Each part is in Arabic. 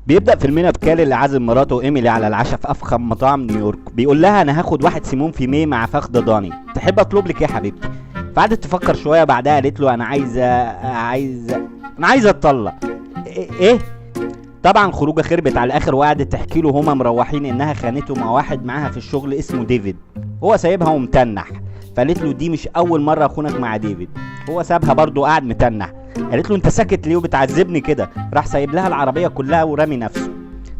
بيبدأ فيلمنا بكال اللي عازم مراته ايميلي على العشاء في افخم مطاعم نيويورك. بيقول لها انا هاخد واحد سيمون فيميه مع فخد ضاني، تحب اطلب لك ايه يا حبيبتي؟ فقعدت تفكر شويه، بعدها قالت له انا عايزه اتطلق. ايه؟ طبعا خروجه خربت على الاخر، وقعدت تحكي له هما مروحين انها خانته مع واحد معاها في الشغل اسمه ديفيد، هو سايبها ومتنح. فقالت له دي مش اول مره اخونك مع ديفيد. هو سابها برضه قاعد متنح. قالت له انت ساكت ليه وبتعذبني كده؟ راح سايب لها العربيه كلها ورامي نفسه.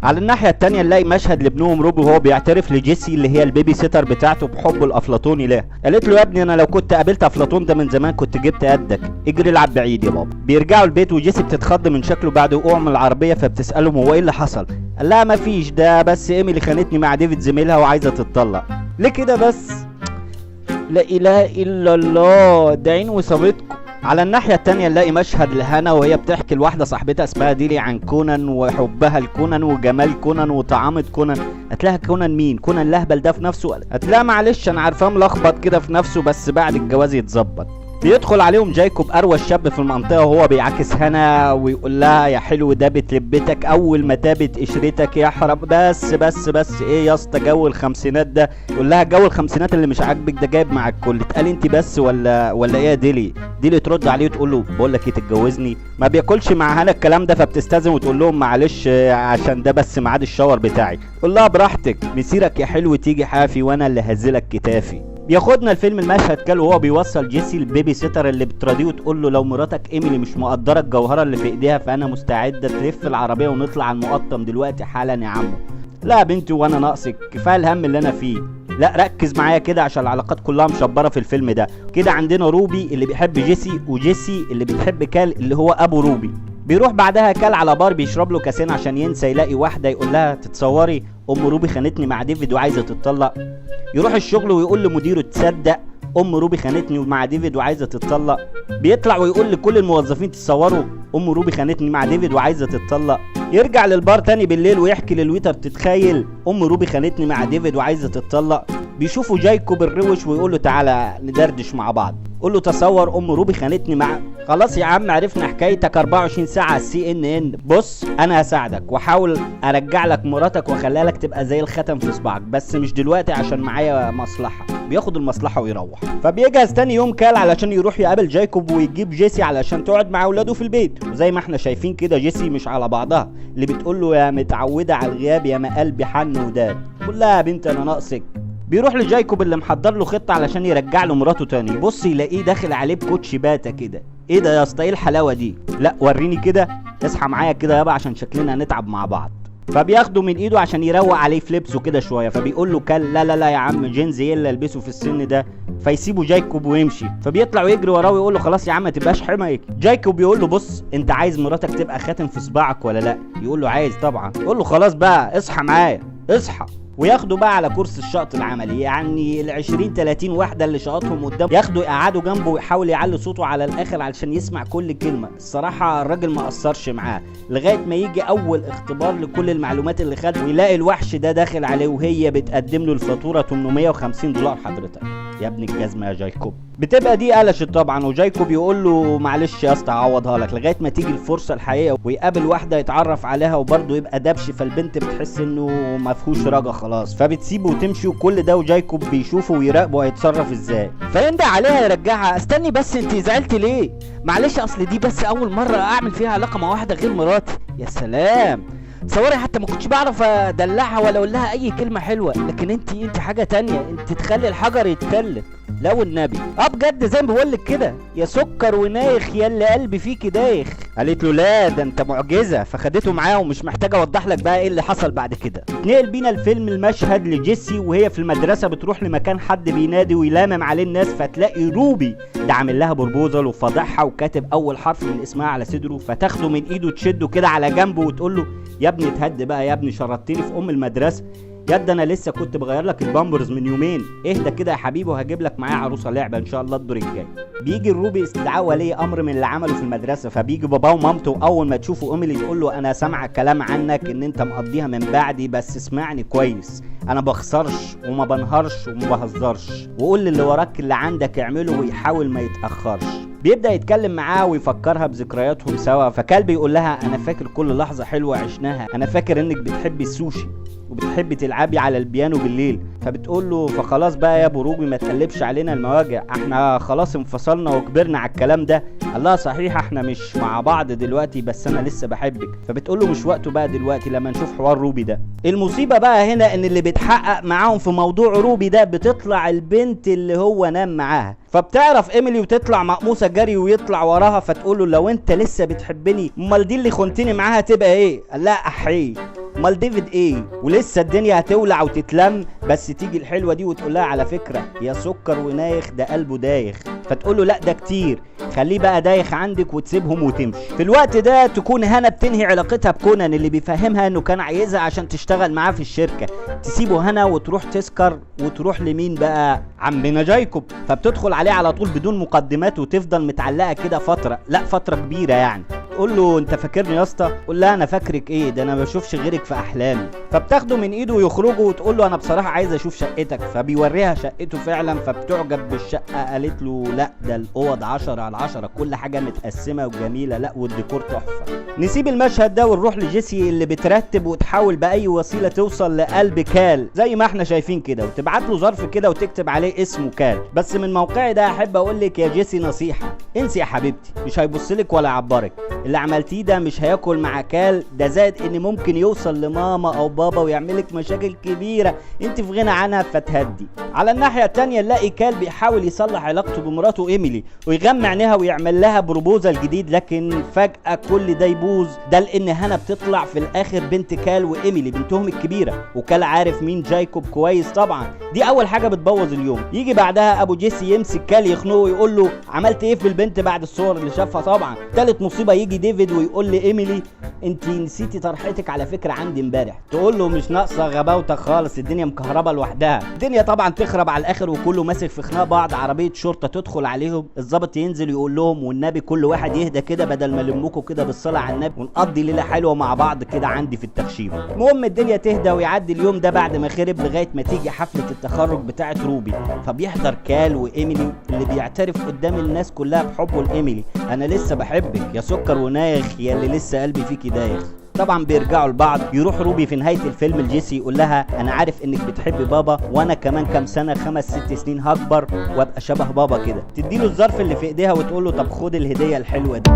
على الناحيه التانيه نلاقي مشهد لابنهم روبي وهو بيعترف لجيسي اللي هي البيبي سيتر بتاعته بحبه الافلاطوني لها. قالت له يا ابني انا لو كنت قابلت افلاطون ده من زمان كنت جبت قدك، اجري العب بعيد يا بابا. بيرجعوا البيت وجيسي بتتخض من شكله بعد وقوعه من العربيه، فبتسالهم هو ايه اللي حصل؟ قال لها مفيش، ده بس ايميلي خانتني مع ديفيد زميلها وعايزه تتطلق. ليه كده بس؟ لا اله الا الله، ده عين وصابتكم. على الناحية التانية نلاقي مشهد لهنا وهي بتحكي لواحدة صاحبتها اسمها ديلي عن كونان وحبها لكونان وجمال كونان وطعامة كونان. قالتلها كونان مين؟ كونان الاهبل ده في نفسه؟ قالتلها معلش انا عارفاه ملخبط كده في نفسه بس بعد الجواز يتظبط. بيدخل عليهم جايكوب اروش شاب في المنطقه وهو بيعاكس هنا ويقول لها يا حلو دابت لبتك اول ما تابت قشرتك يا حرام. بس ايه يا اسطى جو الخمسينات ده؟ يقول لها جو الخمسينات اللي مش عاجبك ده جايب مع الكل. تقال انت بس ولا ايه يا ديلي؟ ديلي ترد عليه وتقول له بقول لك ايه تتجوزني؟ ما بياكلش مع هنا الكلام ده، فبتستاذن وتقول لهم معلش عشان ده بس ميعاد الشاور بتاعي. قول لها براحتك مسيرك يا حلو تيجي حافي وانا اللي هزلك كتافي. بياخدنا الفيلم المشهد كال وهو بيوصل جيسي البيبي سيتر اللي بتراضيه وتقول له لو مراتك ايميلي مش مقدره الجوهره اللي في ايديها فانا مستعده تلف العربيه ونطلع على المقطم دلوقتي حالا يا عمو. لا يا بنتي وانا ناقصك، كفايه الهم اللي انا فيه. لا ركز معايا كده عشان العلاقات كلها مشبره في الفيلم ده. كده عندنا روبي اللي بيحب جيسي وجيسي اللي بتحب كال اللي هو ابو روبي. بيروح بعدها كال على بار بيشرب له كاسين عشان ينسى يلاقي واحده يقول لها تتصوري ام روبي خانتني مع ديفيد وعايزه تتطلق. يروح الشغل ويقول لمديره تصدق ام روبي خانتني مع ديفيد وعايزه تتطلق. بيطلع ويقول لكل الموظفين تصوروا ام روبي خانتني مع ديفيد وعايزه تتطلق. يرجع للبار تاني بالليل ويحكي للويتر تتخيل ام روبي خانتني مع ديفيد وعايزه تتطلق. بيشوفوا جايكوب الروش ويقول له تعالى ندردش مع بعض. قول له تصور ام روبي خانتني مع خلاص يا عم عرفنا حكايتك 24 ساعه على CNN. بص انا هساعدك واحاول ارجع لك مراتك واخليها لك تبقى زي الختم في صباعك بس مش دلوقتي عشان معايا مصلحه. بياخد المصلحه ويروح. فبيجهز تاني يوم كال علشان يروح يقابل جايكوب ويجيب جيسي علشان تقعد مع اولاده في البيت. وزي ما احنا شايفين كده جيسي مش على بعضها، اللي بتقول له يا متعوده على الغياب يا ما قلبي حن وداد. قول لها يا بنت انا ناقصك. بيروح لجايكوب اللي محضر له خطه علشان يرجع له مراته تاني. بص يلاقيه داخل عليه بكوتش باتا كده. ايه ده يا اسطى ايه الحلاوه دي؟ لا وريني كده، اصحى معايا كده يابا عشان شكلنا هنتعب مع بعض. فبياخده من ايده عشان يروق عليه في لبسه كده شويه. فبيقول له كال لا يا عم جينز ايه اللي البسه في السن ده؟ فيسيبه جايكوب ويمشي. فبيطلع ويجري وراه ويقول له خلاص يا عم ما تبقاش حمايك. جايكوب بيقول له بص انت عايز مراتك تبقى خاتم في صباعك ولا لا؟ يقول له عايز طبعا. يقول له خلاص بقى اصحى معايا اصحى. وياخدوا بقى على كورس الشقط العملي، يعني ال20-30 واحده اللي شقطهم قدام ياخدوا يقعدوا جنبه ويحاول يعلي صوته على الاخر علشان يسمع كل كلمه. الصراحه الراجل ما قصرش معاه لغايه ما يجي اول اختبار لكل المعلومات اللي خدها ويلاقي الوحش ده داخل عليه وهي بتقدم له الفاتوره $850 حضرتك يا ابن الجزمه يا جايكوب. بتبقى دي قلشت طبعا وجايكوب يقول له معلش يا اسطى هعوضها لك لغايه ما تيجي الفرصه الحقيقيه ويقابل واحده يتعرف عليها وبرضه يبقى دبش. فالبنت بتحس انه ما فيهوش رجا خلاص فبتسيبه وتمشي وكل ده وجايكوب بيشوفه ويراقبه هيتصرف ازاي. فيندى عليها يرجعها. استني بس انت زعلتي ليه؟ معلش اصل دي بس اول مره اعمل فيها علاقه مع واحده غير مراتي. يا سلام تصوري حتى ما كنتش بعرف ادلعها ولا اقول لها اي كلمه حلوه، لكن انت حاجه تانية، انت تخلي الحجر يتكلم. لا والنبي بجد زي ما بقول لك كده يا سكر ونايخ يا اللي قلبي فيكي دايخ. قالت له لا ده انت معجزه. فخدته معاه ومش محتاجه اوضح لك بقى ايه اللي حصل بعد كده. نقل بينا الفيلم المشهد لجيسي وهي في المدرسه بتروح لمكان حد بينادي ويلامم عليه الناس فتلاقي روبي ده عامل لها بروبوزال وفضحها وكاتب اول حرف من اسمها على صدره. فتاخده من ايده تشده كده على جنبه وتقول له يا ابني اتهد بقى يا ابني شرطتني في المدرسه. يد انا لسه كنت بغير لك البامبرز من يومين. اهدى كده يا حبيبي وهجيب لك معايا عروسه لعبه ان شاء الله الدور الجاي. بيجي الروبي استدعاء ولي امر من اللي عمله في المدرسه. فبيجي باباه ومامته اول ما تشوفوا ايميلي تقول له انا سامعه كلام عنك ان انت مقضيها من بعدي بس اسمعني كويس انا بخسرش وما بنهارش وما بهزرش وقول اللي وراك اللي عندك اعمله ويحاول ما يتاخرش. بيبدأ يتكلم معاها ويفكرها بذكرياتهم سوا. فكال بيقول لها انا فاكر كل لحظة حلوة عشناها، انا فاكر انك بتحبي السوشي وبتحبي تلعبي على البيانو بالليل. فبتقول له فخلاص بقى يا ابو روبي ما تقلبش علينا المواجع، احنا خلاص انفصلنا وكبرنا على الكلام ده. قال لها صحيح احنا مش مع بعض دلوقتي بس انا لسه بحبك. فبتقول له مش وقته بقى دلوقتي لما نشوف حوار روبي ده. المصيبة بقى هنا ان اللي بيتحقق معاهم في موضوع روبي ده بتطلع البنت اللي هو نام معاها. فبتعرف ايميلي وتطلع مقموصة جري ويطلع وراها. فتقول له لو انت لسه بتحبني امال دي اللي خنتني معاها تبقى ايه؟ قال لها احي امال ديفيد ايه؟ ولسه الدنيا هتولع وتتلم بس تيجي الحلوه دي وتقول لها على فكره يا سكر ونايخ ده قلبه دايخ. فتقول له لا ده كتير، خليه بقى دايخ عندك وتسيبهم وتمشي. في الوقت ده تكون هنا بتنهي علاقتها بكونان اللي بيفهمها انه كان عايزها عشان تشتغل معاه في الشركه. تسيبه هنا وتروح تسكر وتروح لمين بقى؟ عمنا جايكوب. فبتدخل عليه على طول بدون مقدمات وتفضل متعلقه كده فتره، لا فتره كبيره يعني. تقول له انت فاكرني يا اسطى؟ قول لها انا فاكرك ايه؟ ده انا ما بشوفش غيرك في احلامي. فبتاخده من ايده ويخرجوا وتقول له انا بصراحه عايز اشوف شقتك. فبيوريها شقته فعلا فبتعجب بالشقه. قالت له لا ده الاوض 10/10 كل حاجه متقسمه وجميله، لا والديكور تحفه. نسيب المشهد ده ونروح لجيسي اللي بترتب وتحاول باي وسيله توصل لقلب كال زي ما احنا شايفين كده، وتبعت له ظرف كده وتكتب عليه اسمه كال. بس من موقعي ده احب اقول لك يا جيسي نصيحه، انسي يا حبيبتي، مش هيبصلك ولا يعبرك. اللي عملتيه ده مش هياكل مع كال، ده زائد ان ممكن يوصل لماما او بابا ويعملك مشاكل كبيره انت في غنى عنها فتهدي. على الناحيه التانيه نلاقي كال بيحاول يصلح علاقته بمراته ايميلي ويغمى عينيها ويعمل لها بروبوزال جديد، لكن فجاه كل ده يبوظ. ده لان هنا بتطلع في الاخر بنت كال وايميلي بنتهم الكبيره، وكال عارف مين جايكوب كويس طبعا. دي اول حاجه بتبوظ اليوم. يجي بعدها ابو جيسي يمسك كال يخنقه ويقول له عملت ايه في البنت بعد الصور اللي شافها؟ طبعا. تالت مصيبه يجي ديفيد ويقول لايميلي انت نسيتي طرحتك على فكره عندي امبارح. تقول له مش ناقصه غباوتك خالص، الدنيا مكهربه لوحدها. الدنيا طبعا تخرب على الاخر وكله ماسك في خناق بعض. عربيه شرطه تدخل عليهم، الضابط ينزل يقول لهم والنبي كل واحد يهدى كده بدل ما لمكم كده بالصلاه على النبي ونقضي ليله حلوه مع بعض كده عندي في التخشيب. المهم الدنيا تهدى ويعدي اليوم ده بعد ما خرب لغايه ما تيجي حفله التخرج بتاعه روبي. فبيحضر كال وايميلي اللي بيعترف قدام الناس كلها بحبه لايميلي، انا لسه بحبك يا سكر ونايخ يا اللي لسه قلبي فيكي دايخ. طبعا بيرجعوا لبعض. يروح روبي في نهايه الفيلم لجيسي يقول لها انا عارف انك بتحبي بابا وانا كمان كام سنه 5-6 سنين هكبر وابقى شبه بابا كده. تديله الظرف اللي في ايديها وتقول له طب خد الهديه الحلوه دي.